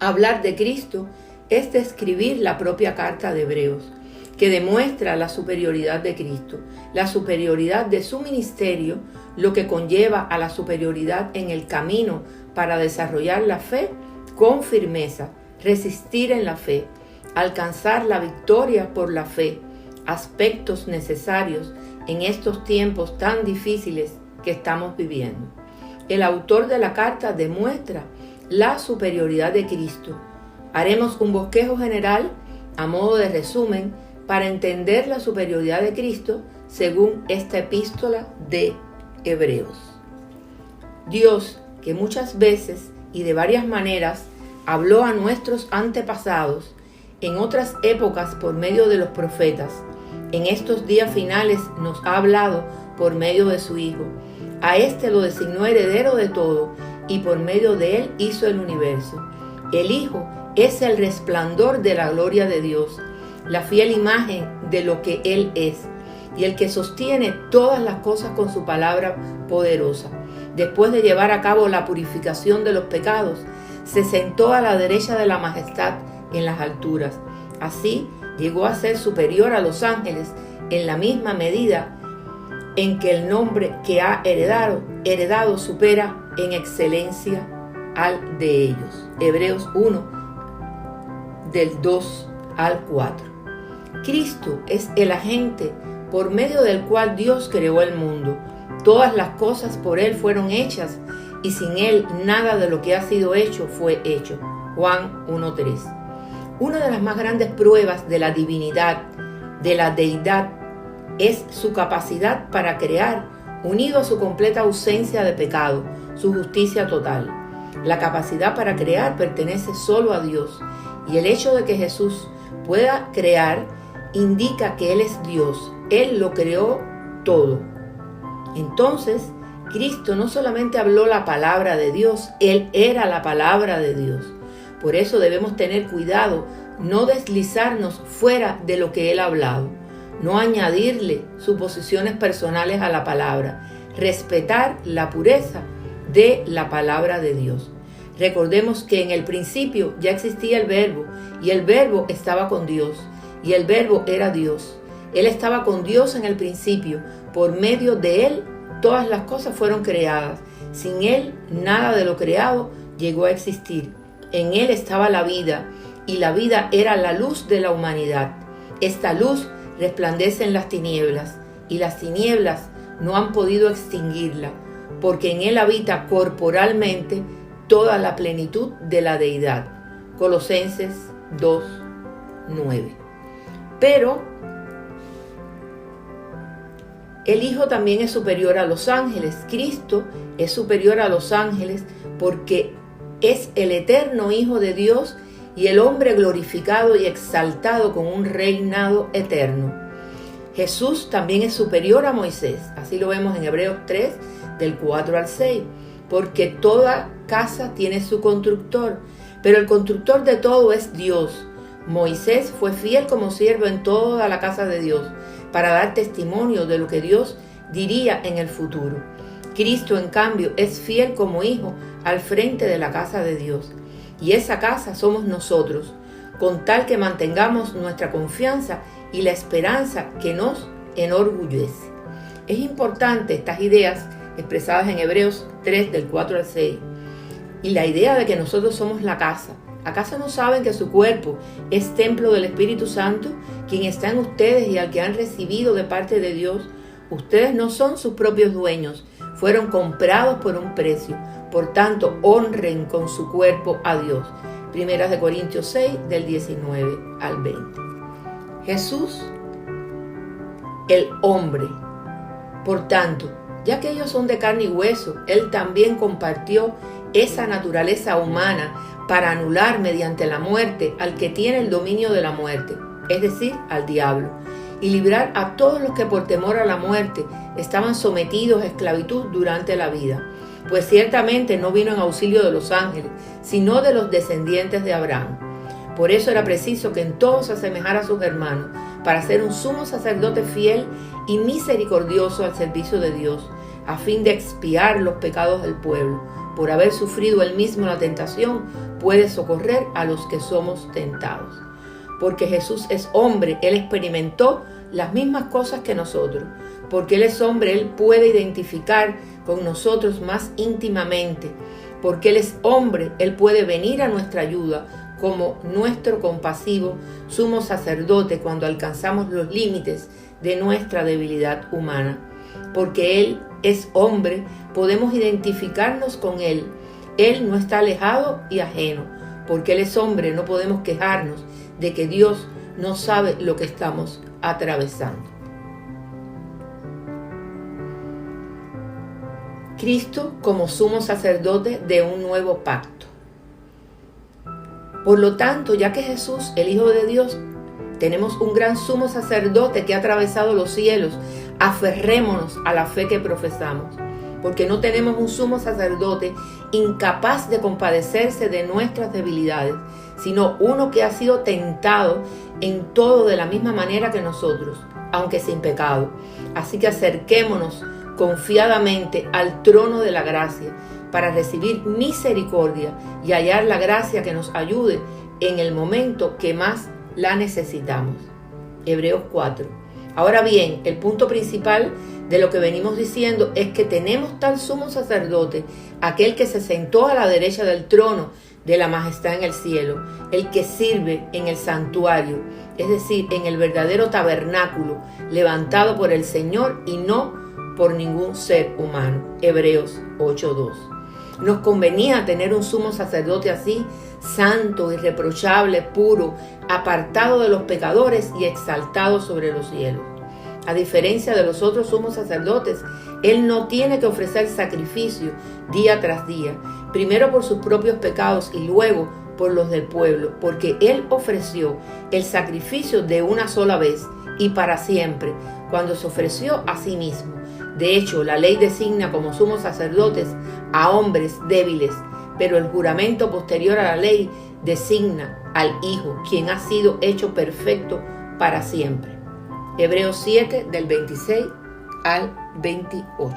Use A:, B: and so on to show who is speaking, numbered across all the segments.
A: Hablar de Cristo es describir la propia carta de Hebreos, que demuestra la superioridad de Cristo, la superioridad de su ministerio, lo que conlleva a la superioridad en el camino para desarrollar la fe con firmeza, resistir en la fe, alcanzar la victoria por la fe, aspectos necesarios en estos tiempos tan difíciles que estamos viviendo. El autor de la carta demuestra la superioridad de Cristo. Haremos un bosquejo general a modo de resumen para entender la superioridad de Cristo según esta epístola de Hebreos. Dios, que muchas veces y de varias maneras habló a nuestros antepasados, en otras épocas por medio de los profetas, en estos días finales nos ha hablado por medio de su Hijo. A éste lo designó heredero de todo y por medio de él hizo el universo. El Hijo es el resplandor de la gloria de Dios, la fiel imagen de lo que Él es, y el que sostiene todas las cosas con su palabra poderosa. Después de llevar a cabo la purificación de los pecados, se sentó a la derecha de la majestad en las alturas. Así llegó a ser superior a los ángeles en la misma medida en que el nombre que ha heredado supera en excelencia al de ellos. Hebreos 1, del 2 al 4. Cristo es el agente por medio del cual Dios creó el mundo. Todas las cosas por Él fueron hechas y sin Él nada de lo que ha sido hecho fue hecho. Juan 1:3. Una de las más grandes pruebas de la divinidad, de la deidad, es su capacidad para crear, unido a su completa ausencia de pecado, su justicia total. La capacidad para crear pertenece solo a Dios, y el hecho de que Jesús pueda crear indica que Él es Dios. Él lo creó todo. Entonces, Cristo no solamente habló la palabra de Dios, Él era la palabra de Dios. Por eso debemos tener cuidado, no deslizarnos fuera de lo que Él ha hablado, no añadirle suposiciones personales a la palabra, respetar la pureza de la palabra de Dios. Recordemos que en el principio ya existía el Verbo, y el Verbo estaba con Dios, y el Verbo era Dios. Él estaba con Dios en el principio. Por medio de Él todas las cosas fueron creadas. Sin Él nada de lo creado llegó a existir. En Él estaba la vida, y la vida era la luz de la humanidad. Esta luz resplandece en las tinieblas, y las tinieblas no han podido extinguirla, porque en Él habita corporalmente toda la plenitud de la deidad. Colosenses 2:9. Pero el Hijo también es superior a los ángeles. Cristo es superior a los ángeles porque es el eterno Hijo de Dios y el hombre glorificado y exaltado con un reinado eterno. Jesús también es superior a Moisés. Así lo vemos en Hebreos 3, del 4 al 6. Porque toda casa tiene su constructor, pero el constructor de todo es Dios. Moisés fue fiel como siervo en toda la casa de Dios, para dar testimonio de lo que Dios diría en el futuro. Cristo, en cambio, es fiel como hijo al frente de la casa de Dios. Y esa casa somos nosotros, con tal que mantengamos nuestra confianza y la esperanza que nos enorgullece. Es importante estas ideas expresadas en Hebreos 3, del 4 al 6. Y la idea de que nosotros somos la casa. ¿Acaso no saben que su cuerpo es templo del Espíritu Santo, quien está en ustedes y al que han recibido de parte de Dios? Ustedes no son sus propios dueños, fueron comprados por un precio. Por tanto, honren con su cuerpo a Dios. Primeras de Corintios 6, del 19 al 20. Jesús, el hombre. Por tanto, ya que ellos son de carne y hueso, Él también compartió esa naturaleza humana para anular mediante la muerte al que tiene el dominio de la muerte, es decir, al diablo, y librar a todos los que por temor a la muerte estaban sometidos a esclavitud durante la vida. Pues ciertamente no vino en auxilio de los ángeles, sino de los descendientes de Abraham. Por eso era preciso que en todo se asemejara a sus hermanos, para ser un sumo sacerdote fiel y misericordioso al servicio de Dios, a fin de expiar los pecados del pueblo, por haber sufrido él mismo la tentación puede socorrer a los que somos tentados. Porque Jesús es hombre, Él experimentó las mismas cosas que nosotros. Porque Él es hombre, Él puede identificar con nosotros más íntimamente. Porque Él es hombre, Él puede venir a nuestra ayuda como nuestro compasivo sumo sacerdote cuando alcanzamos los límites de nuestra debilidad humana. Porque Él es hombre, podemos identificarnos con Él. Él no está alejado y ajeno. Porque Él es hombre, no podemos quejarnos de que Dios no sabe lo que estamos atravesando. Cristo como sumo sacerdote de un nuevo pacto. Por lo tanto, ya que Jesús, el Hijo de Dios, tenemos un gran sumo sacerdote que ha atravesado los cielos, aferrémonos a la fe que profesamos, porque no tenemos un sumo sacerdote incapaz de compadecerse de nuestras debilidades, sino uno que ha sido tentado en todo de la misma manera que nosotros, aunque sin pecado. Así que acerquémonos confiadamente al trono de la gracia para recibir misericordia y hallar la gracia que nos ayude en el momento que más la necesitamos. Hebreos 4. Ahora bien, el punto principal de lo que venimos diciendo es que tenemos tal sumo sacerdote, aquel que se sentó a la derecha del trono de la majestad en el cielo, el que sirve en el santuario, es decir, en el verdadero tabernáculo, levantado por el Señor y no por ningún ser humano. Hebreos 8:2. Nos convenía tener un sumo sacerdote así, santo, irreprochable, puro, apartado de los pecadores y exaltado sobre los cielos. A diferencia de los otros sumos sacerdotes, Él no tiene que ofrecer sacrificio día tras día, primero por sus propios pecados y luego por los del pueblo, porque Él ofreció el sacrificio de una sola vez y para siempre, cuando se ofreció a sí mismo. De hecho, la ley designa como sumos sacerdotes a hombres débiles, pero el juramento posterior a la ley designa al Hijo, quien ha sido hecho perfecto para siempre. Hebreos 7, del 26 al 28.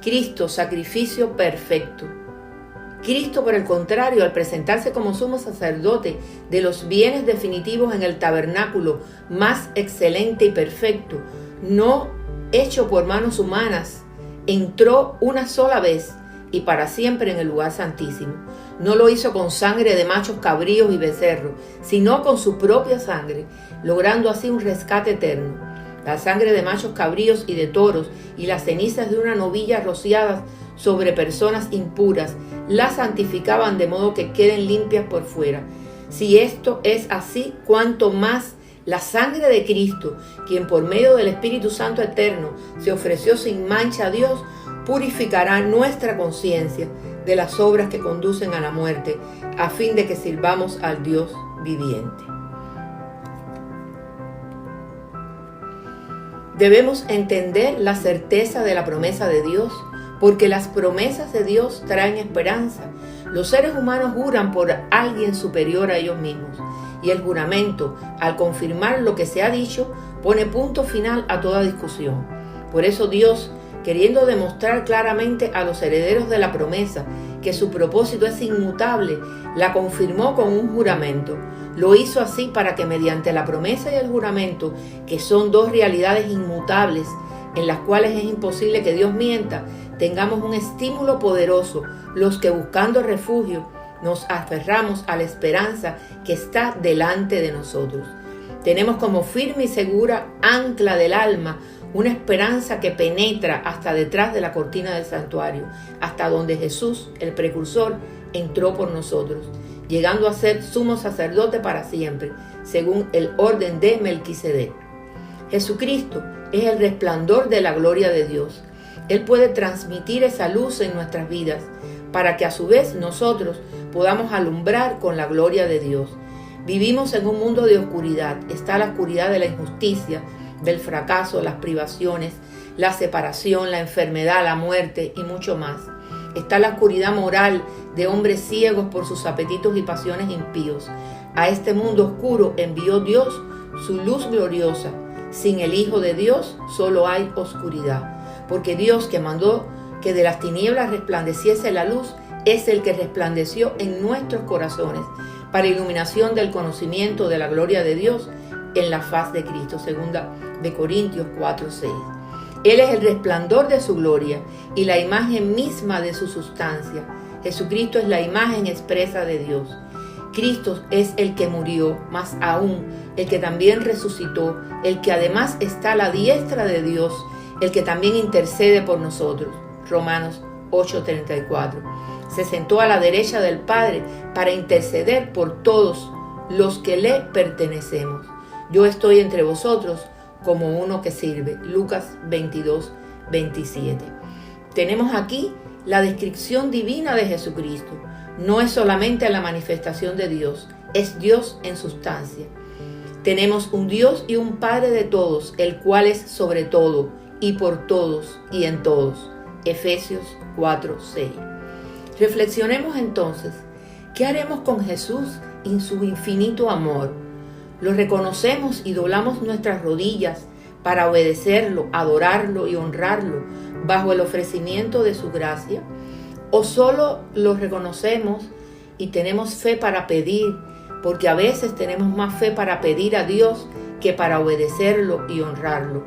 A: Cristo, sacrificio perfecto. Cristo, por el contrario, al presentarse como sumo sacerdote de los bienes definitivos en el tabernáculo más excelente y perfecto, no hecho por manos humanas, entró una sola vez y para siempre en el lugar santísimo. No lo hizo con sangre de machos cabríos y becerros, sino con su propia sangre, logrando así un rescate eterno. La sangre de machos cabríos y de toros y las cenizas de una novilla rociadas sobre personas impuras las santificaban de modo que queden limpias por fuera. Si esto es así, cuánto más la sangre de Cristo, quien por medio del Espíritu Santo eterno se ofreció sin mancha a Dios, purificará nuestra conciencia de las obras que conducen a la muerte, a fin de que sirvamos al Dios viviente. Debemos entender la certeza de la promesa de Dios, porque las promesas de Dios traen esperanza. Los seres humanos juran por alguien superior a ellos mismos, y el juramento, al confirmar lo que se ha dicho, pone punto final a toda discusión. Por eso Dios, queriendo demostrar claramente a los herederos de la promesa que su propósito es inmutable, la confirmó con un juramento. Lo hizo así para que mediante la promesa y el juramento, que son dos realidades inmutables, en las cuales es imposible que Dios mienta, tengamos un estímulo poderoso, los que buscando refugio nos aferramos a la esperanza que está delante de nosotros. Tenemos como firme y segura ancla del alma una esperanza que penetra hasta detrás de la cortina del santuario, hasta donde Jesús, el precursor, entró por nosotros, llegando a ser sumo sacerdote para siempre, según el orden de Melquisedec. Jesucristo es el resplandor de la gloria de Dios. Él puede transmitir esa luz en nuestras vidas, para que a su vez nosotros podamos alumbrar con la gloria de Dios. Vivimos en un mundo de oscuridad. Está la oscuridad de la injusticia, del fracaso, las privaciones, la separación, la enfermedad, la muerte y mucho más. Está la oscuridad moral de hombres ciegos por sus apetitos y pasiones impíos. A este mundo oscuro envió Dios su luz gloriosa. Sin el Hijo de Dios solo hay oscuridad. Porque Dios, que mandó que de las tinieblas resplandeciese la luz, es el que resplandeció en nuestros corazones para iluminación del conocimiento de la gloria de Dios en la faz de Cristo. Segunda de Corintios 4:6. Él es el resplandor de su gloria y la imagen misma de su sustancia. Jesucristo es la imagen expresa de Dios. Cristo es el que murió, más aún el que también resucitó, el que además está a la diestra de Dios, el que también intercede por nosotros. Romanos 8:34. Se sentó a la derecha del Padre para interceder por todos los que le pertenecemos. Yo estoy entre vosotros como uno que sirve. Lucas 22:27. Tenemos aquí la descripción divina de Jesucristo. No es solamente la manifestación de Dios, es Dios en sustancia. Tenemos un Dios y un Padre de todos, el cual es sobre todo y por todos y en todos. Efesios 4:6. Reflexionemos entonces, ¿qué haremos con Jesús en su infinito amor? ¿Lo reconocemos y doblamos nuestras rodillas para obedecerlo, adorarlo y honrarlo bajo el ofrecimiento de su gracia? ¿O solo lo reconocemos y tenemos fe para pedir? Porque a veces tenemos más fe para pedir a Dios que para obedecerlo y honrarlo,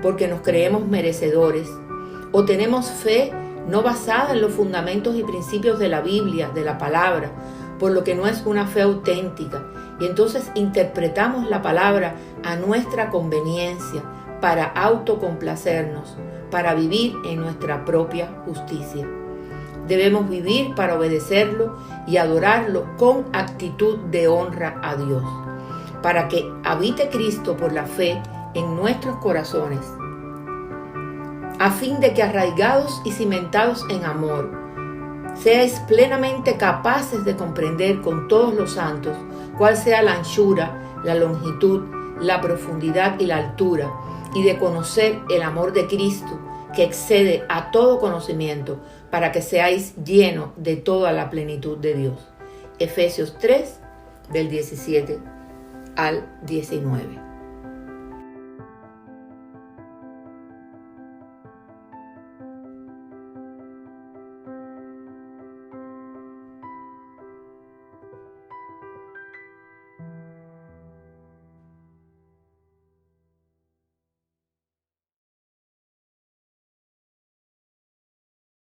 A: porque nos creemos merecedores. O tenemos fe no basada en los fundamentos y principios de la Biblia, de la palabra, por lo que no es una fe auténtica. Y entonces interpretamos la palabra a nuestra conveniencia para autocomplacernos, para vivir en nuestra propia justicia. Debemos vivir para obedecerlo y adorarlo con actitud de honra a Dios, para que habite Cristo por la fe en nuestros corazones, a fin de que arraigados y cimentados en amor, seáis plenamente capaces de comprender con todos los santos cuál sea la anchura, la longitud, la profundidad y la altura, y de conocer el amor de Cristo, que excede a todo conocimiento, para que seáis llenos de toda la plenitud de Dios. Efesios 3, del 17 al 19.